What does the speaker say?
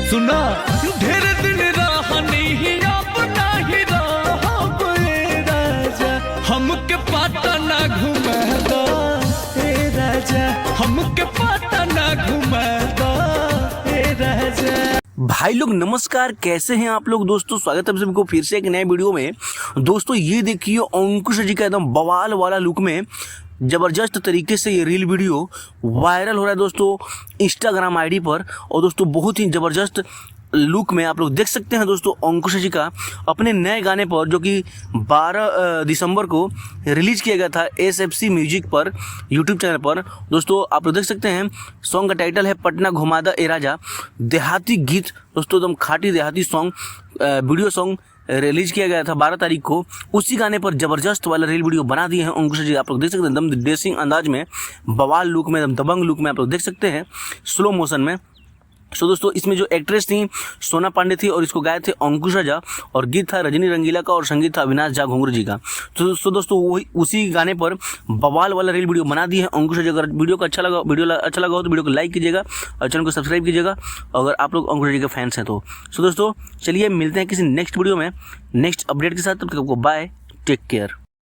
सुना ढेर दिन रहनी अपना ही रहब ए राजा, हमके पाता ना घुमादा ए राजा, हमके पाता ना घुमादा ए राजा। भाई लोग नमस्कार, कैसे हैं आप लोग दोस्तों। स्वागत है आप सबको फिर से एक नए वीडियो में। दोस्तों ये देखिए अंकुश जी का एकदम बवाल वाला लुक में ज़बरदस्त तरीके से ये रील वीडियो वायरल हो रहा है दोस्तों इंस्टाग्राम आईडी पर। और दोस्तों बहुत ही ज़बरदस्त लुक में आप लोग देख सकते हैं दोस्तों अंकुश जी का अपने नए गाने पर, जो कि 12 दिसंबर को रिलीज़ किया गया था SFC म्यूजिक पर यूट्यूब चैनल पर। दोस्तों आप लोग देख सकते हैं सॉन्ग का टाइटल है पटना घुमादा ए राजा। देहाती गीत दोस्तों, एकदम खाटी देहाती सॉन्ग, वीडियो सॉन्ग रिलीज किया गया था 12 तारीख को। उसी गाने पर जबरदस्त वाला रील वीडियो बना दिए हैं अंकुश जी। आप लोग देख सकते हैं एकदम ड्रेसिंग अंदाज में, बवाल लुक में, एकदम दबंग लुक में आप लोग देख सकते हैं स्लो मोशन में। सो दोस्तों इसमें जो एक्ट्रेस थी सोना पांडे थी और इसको गाए थे अंकुश झा, और गीत था रजनी रंगीला का और संगीत था अविनाश झा घुंगरू जी का। तो दोस्तों वही उसी गाने पर बवाल वाला रील वीडियो बना दिए हैं अंकुश झा। अगर वीडियो अच्छा लगा हो तो वीडियो को लाइक कीजिएगा और चैनल को सब्सक्राइब कीजिएगा अगर आप लोग अंकुश जी के फैंस हैं तो। सो दोस्तों चलिए मिलते हैं किसी नेक्स्ट वीडियो में नेक्स्ट अपडेट के साथ। तब तक आपको बाय, टेक केयर।